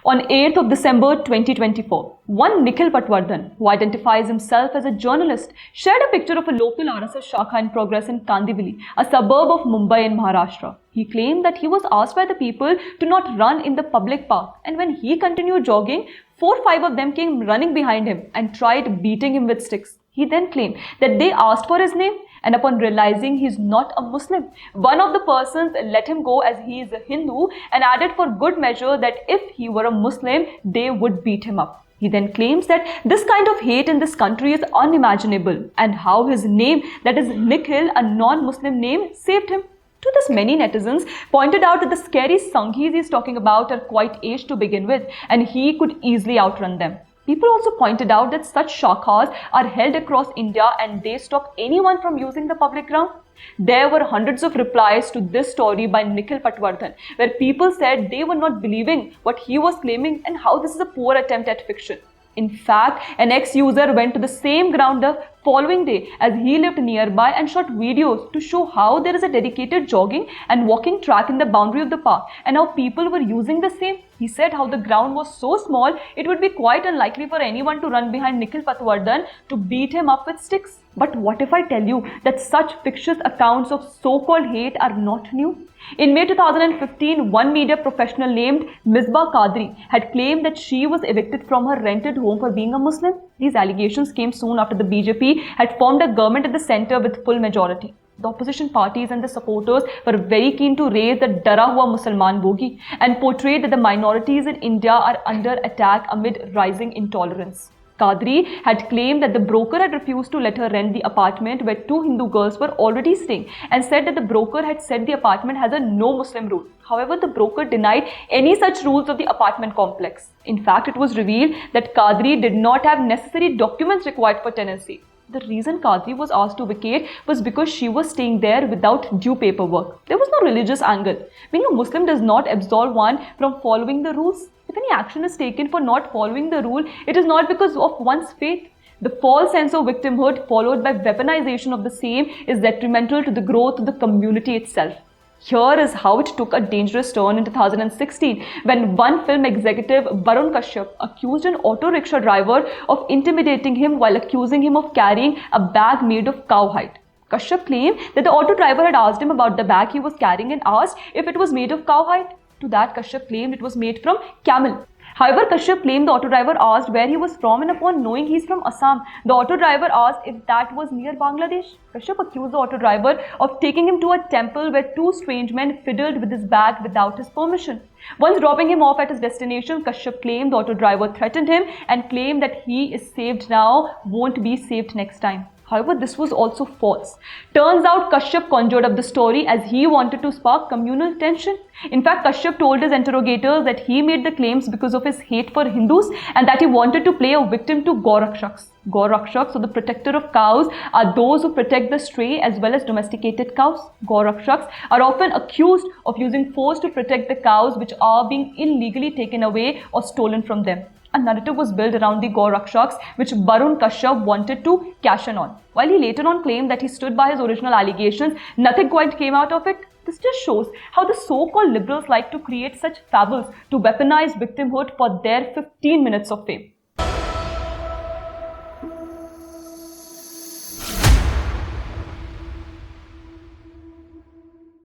On 8th of December 2024, one Nikhil Patwardhan, who identifies himself as a journalist, shared a picture of a local RSS Shakha in progress in Kandivali, a suburb of Mumbai in Maharashtra. He claimed that he was asked by the people to not run in the public park, and when he continued jogging, 4 or 5 of them came running behind him and tried beating him with sticks. He then claimed that they asked for his name, and upon realizing he is not a Muslim, one of the persons let him go as he is a Hindu and added for good measure that if he were a Muslim, they would beat him up. He then claims that this kind of hate in this country is unimaginable and how his name, that is Nikhil, a non-Muslim name, saved him. To this, many netizens pointed out that the scary Sanghis he is talking about are quite aged to begin with and he could easily outrun them. People also pointed out that such shakhas are held across India and they stop anyone from using the public ground. There were hundreds of replies to this story by Nikhil Patwardhan, where people said they were not believing what he was claiming and how this is a poor attempt at fiction. In fact, an ex-user went to the same ground the following day as he lived nearby and shot videos to show how there is a dedicated jogging and walking track in the boundary of the park and how people were using the same. He said how the ground was so small, it would be quite unlikely for anyone to run behind Nikhil Patwardhan to beat him up with sticks. But what if I tell you that such fictitious accounts of so-called hate are not new? In May 2015, one media professional named Misbah Qadri had claimed that she was evicted from her rented home for being a Muslim. These allegations came soon after the BJP had formed a government at the centre with full majority. The opposition parties and the supporters were very keen to raise the Dara Hua Musalman bogie and portray that the minorities in India are under attack amid rising intolerance. Qadri had claimed that the broker had refused to let her rent the apartment where 2 Hindu girls were already staying and said that the broker had said the apartment has a no Muslim rule. However, the broker denied any such rules of the apartment complex. In fact, it was revealed that Qadri did not have necessary documents required for tenancy. The reason Qadri was asked to vacate was because she was staying there without due paperwork. There was no religious angle. Being a Muslim does not absolve one from following the rules. If any action is taken for not following the rule, it is not because of one's faith. The false sense of victimhood followed by weaponization of the same is detrimental to the growth of the community itself. Here is how it took a dangerous turn in 2016 when one film executive, Darr Ka, accused an auto rickshaw driver of intimidating him while accusing him of carrying a bag made of cowhide. Kashyap claimed that the auto driver had asked him about the bag he was carrying and asked if it was made of cowhide. To that, Kashyap claimed it was made from camel. However, Kashyap claimed the auto driver asked where he was from and upon knowing he is from Assam, the auto driver asked if that was near Bangladesh. Kashyap accused the auto driver of taking him to a temple where 2 strange men fiddled with his bag without his permission. Once dropping him off at his destination, Kashyap claimed the auto driver threatened him and claimed that he is saved now, won't be saved next time. However, this was also false. Turns out Kashyap conjured up the story as he wanted to spark communal tension. In fact, Kashyap told his interrogators that he made the claims because of his hate for Hindus and that he wanted to play a victim to Gorakshaks. Gorakshaks, or the protector of cows, are those who protect the stray as well as domesticated cows. Gorakshaks are often accused of using force to protect the cows which are being illegally taken away or stolen from them. A narrative was built around the Gorakshaks which Darr Ka wanted to cash in on. While he later on claimed that he stood by his original allegations, nothing quite came out of it. This just shows how the so-called liberals like to create such fables to weaponize victimhood for their 15 minutes of fame.